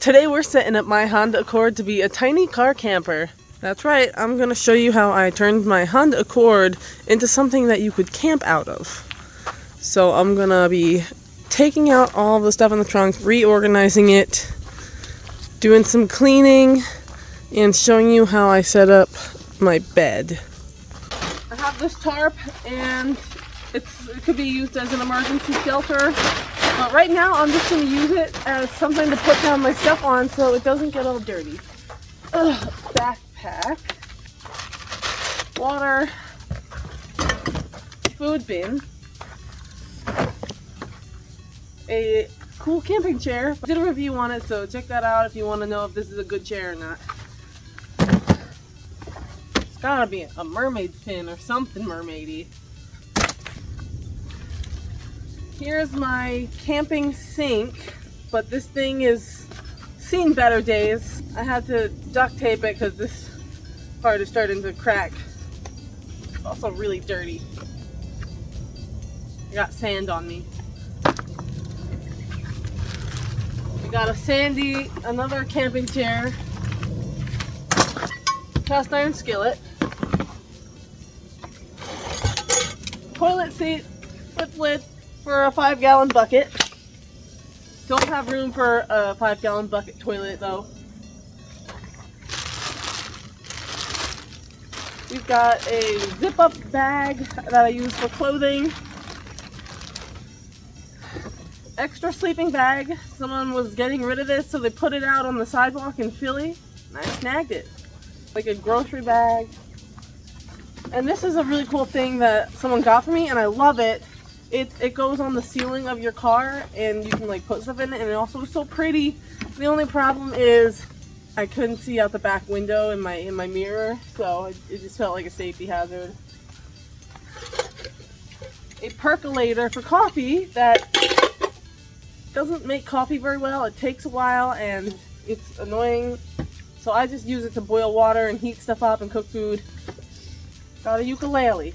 Today we're setting up my Honda Accord to be a tiny car camper. That's right, I'm going to show you how I turned my Honda Accord into something that you could camp out of. So I'm going to be taking out all the stuff in the trunk, reorganizing it, doing some cleaning, and showing you how I set up my bed. I have this tarp and it could be used as an emergency shelter. But right now, I'm just going to use it as something to put down my stuff on so it doesn't get all dirty. Backpack, water, food bin, a cool camping chair. I did a review on it, so check that out if you want to know if this is a good chair or not. It's gotta be a mermaid fin or something mermaidy. Here's my camping sink, but this thing is seen better days. I had to duct tape it because this part is starting to crack. It's also really dirty. I got sand on me. We got another camping chair, cast iron skillet, toilet seat, flip lid for a 5-gallon bucket. Don't have room for a 5-gallon bucket toilet though. We've got a zip-up bag that I use for clothing. Extra sleeping bag. Someone was getting rid of this, so they put it out on the sidewalk in Philly, and I snagged it. Like a grocery bag. And this is a really cool thing that someone got for me, and I love it. It goes on the ceiling of your car, and you can like put stuff in it, and it also is so pretty. The only problem is I couldn't see out the back window in my mirror, so it just felt like a safety hazard. A percolator for coffee that doesn't make coffee very well. It takes a while and it's annoying, so I just use it to boil water and heat stuff up and cook food. Got a ukulele.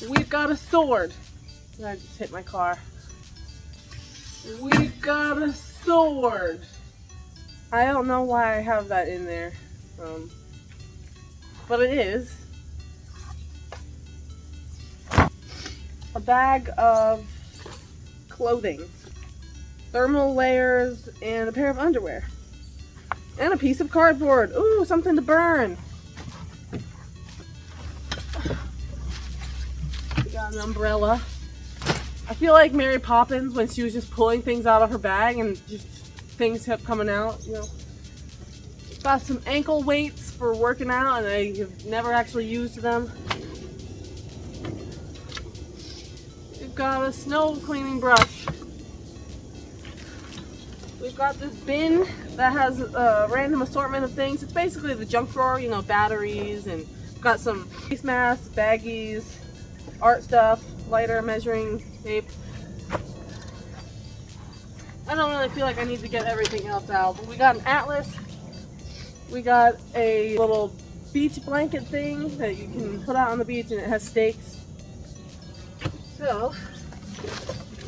We've got a sword. I just hit my car. We've got a sword. I don't know why I have that in there, but it is. A bag of clothing, thermal layers, and a pair of underwear. And a piece of cardboard. Ooh, something to burn. Got an umbrella. I feel like Mary Poppins when she was just pulling things out of her bag and just things kept coming out, you know. Got some ankle weights for working out, and I have never actually used them. We've got a snow cleaning brush. We've got this bin that has a random assortment of things. It's basically the junk drawer, you know, batteries, and we've got some face masks, baggies, art stuff, lighter, measuring tape. I don't really feel like I need to get everything else out, but we got an atlas. We got a little beach blanket thing that you can put out on the beach, and it has stakes. So,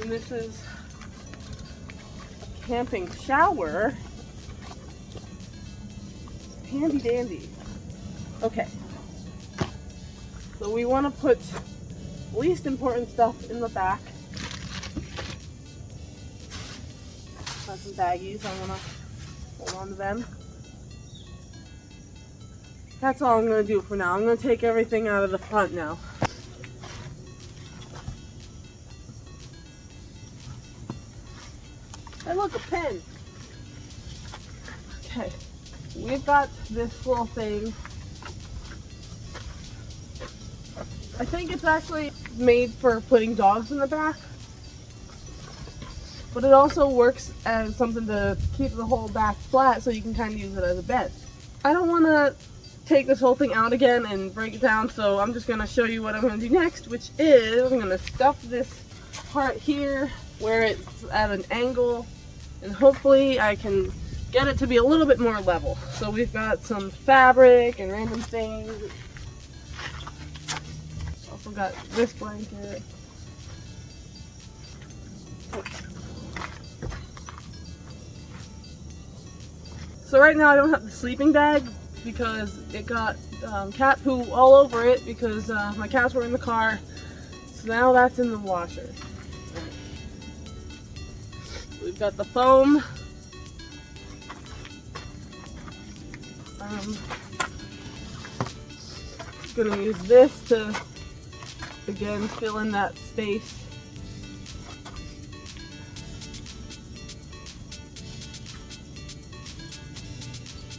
and this is a camping shower. Handy dandy. Okay. So we want to put least important stuff in the back. Got some baggies. I want to hold on to them. That's all I'm going to do for now. I'm going to take everything out of the front now. Hey, look, a pen. Okay, we've got this little thing. I think it's actually made for putting dogs in the back, but it also works as something to keep the whole back flat so you can kind of use it as a bed. I don't want to take this whole thing out again and break it down, so I'm just going to show you what I'm going to do next, which is I'm going to stuff this part here where it's at an angle, and hopefully I can get it to be a little bit more level. So we've got some fabric and random things. Also got this blanket. So right now I don't have the sleeping bag because it got cat poo all over it because my cats were in the car. So now that's in the washer. We've got the foam. Gonna use this to again fill in that space.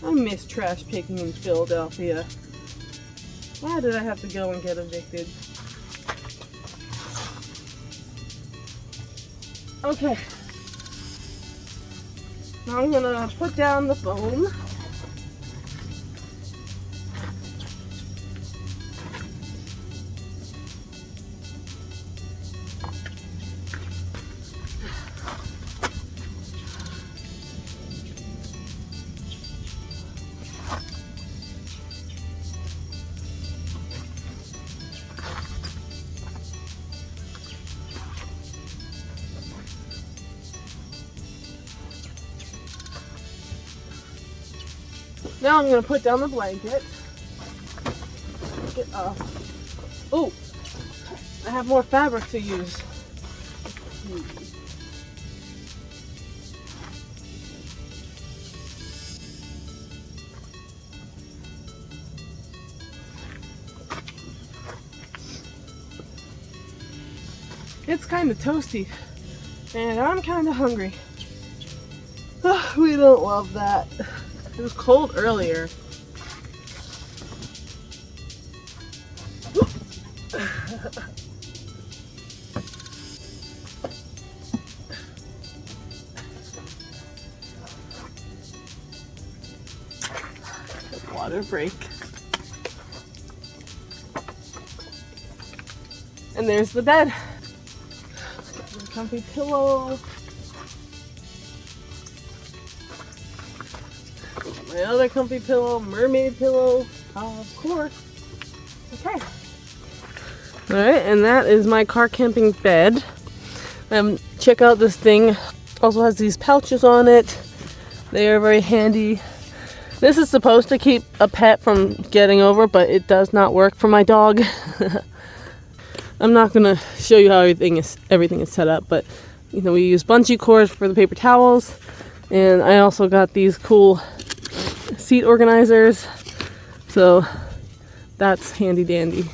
I miss trash picking in Philadelphia. Why did I have to go and get evicted? Okay. Now I'm gonna put down the foam. Now I'm going to put down the blanket. Oh, I have more fabric to use. It's kind of toasty, and I'm kind of hungry. Oh, we don't love that. It was cold earlier. Water break. And there's the bed. Comfy pillow. My other comfy pillow, mermaid pillow, of course. Okay. Alright, and that is my car camping bed. Check out this thing. Also has these pouches on it. They are very handy. This is supposed to keep a pet from getting over, but it does not work for my dog. I'm not going to show you how everything is set up, but you know, we use bungee cords for the paper towels, and I also got these cool seat organizers, so that's handy dandy.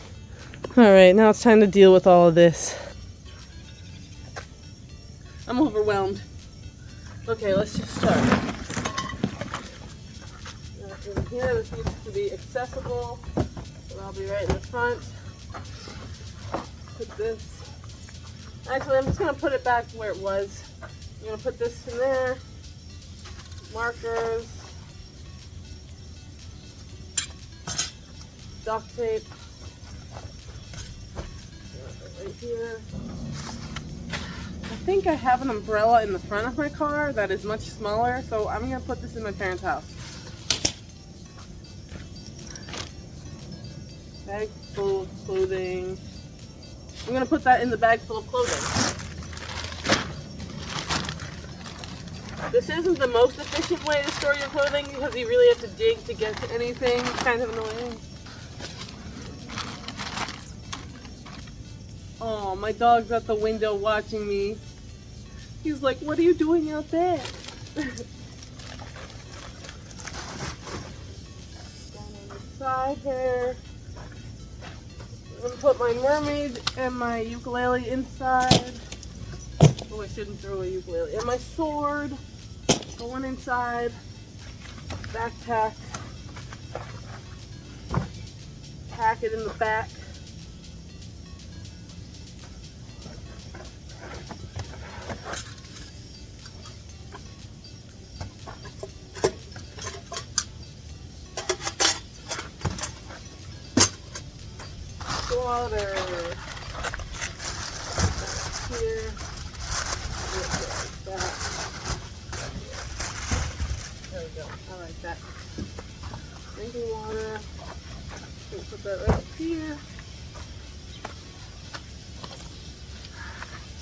Alright, now it's time to deal with all of this. I'm overwhelmed. Okay, let's just start. In here, this needs to be accessible, so I'll be right in the front. Put this. Actually, I'm just going to put it back where it was. I'm going to put this in there. Markers. Duct tape. Right here. I think I have an umbrella in the front of my car that is much smaller, so I'm going to put this in my parents' house. Bag full of clothing. I'm going to put that in the bag full of clothing. This isn't the most efficient way to store your clothing because you really have to dig to get to anything. It's kind of annoying. Oh, my dog's at the window watching me. He's like, what are you doing out there? Down on the side here. I'm going to put my mermaid and my ukulele inside. Oh, I shouldn't throw a ukulele. And my sword going inside. Backpack. Pack it in the back. Water. Here. That. There we go. I like that. Drinking water. We'll put that right up here.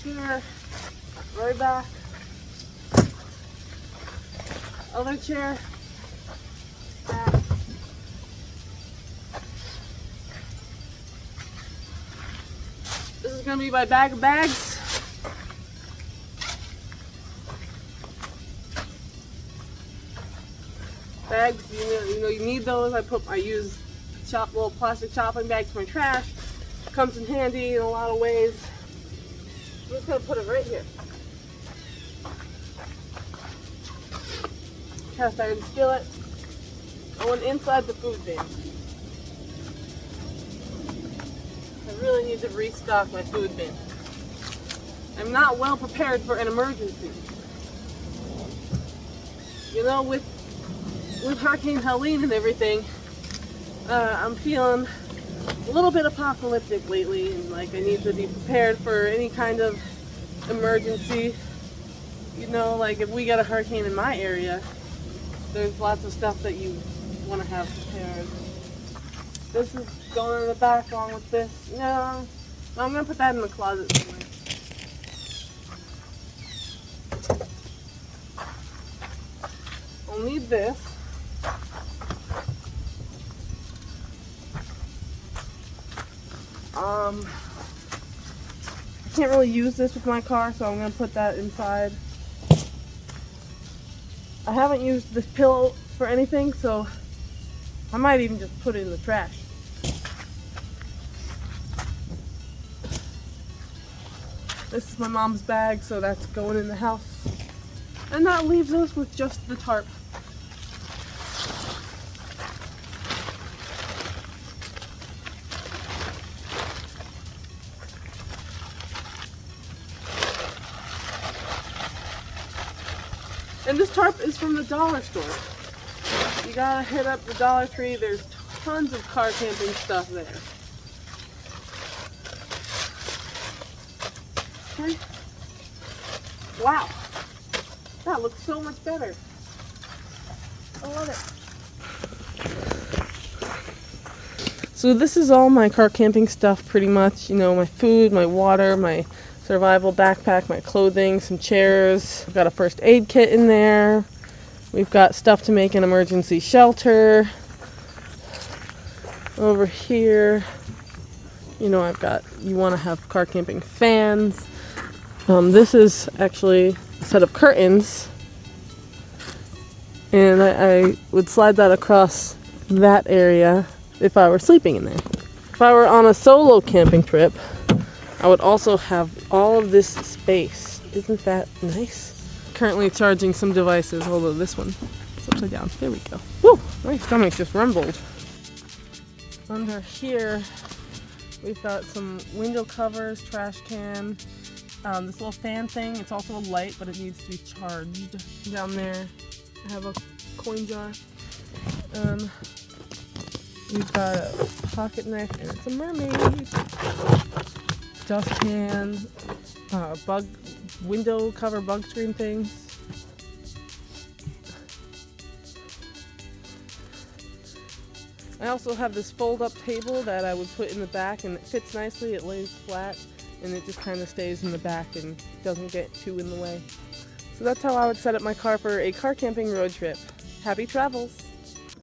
Chair. Right back. Other chair. gonna be my bag of bags. Bags, you need those. I use little plastic shopping bags for my trash. Comes in handy in a lot of ways. I'm just gonna put it right here. Cast iron skillet. I went inside the food bin. I really need to restock my food bin. I'm not well prepared for an emergency. You know, with Hurricane Helene and everything, I'm feeling a little bit apocalyptic lately, and like I need to be prepared for any kind of emergency. You know, like if we get a hurricane in my area, there's lots of stuff that you want to have prepared. This is going in the back along with this. No, I'm going to put that in the closet somewhere. I'll need this. I can't really use this with my car, so I'm going to put that inside. I haven't used this pillow for anything, so I might even just put it in the trash. This is my mom's bag, so that's going in the house. And that leaves us with just the tarp. And this tarp is from the dollar store. You gotta hit up the Dollar Tree. There's tons of car camping stuff there. Okay. Wow. That looks so much better. I love it. So this is all my car camping stuff pretty much. You know, my food, my water, my survival backpack, my clothing, some chairs. I've got a first aid kit in there. We've got stuff to make an emergency shelter. Over here, you know, you want to have car camping fans. This is actually a set of curtains. And I would slide that across that area if I were sleeping in there. If I were on a solo camping trip, I would also have all of this space. Isn't that nice? Currently charging some devices, although this one is upside down. There we go. Woo! My stomach just rumbled. Under here, we've got some window covers, trash can, this little fan thing. It's also a light, but it needs to be charged. Down there, I have a coin jar. We've got a pocket knife, and it's a mermaid. Dustpan, window cover bug screen things. I also have this fold-up table that I would put in the back, and it fits nicely. It lays flat, and it just kind of stays in the back and doesn't get too in the way. So that's how I would set up my car for a car camping road trip. Happy travels!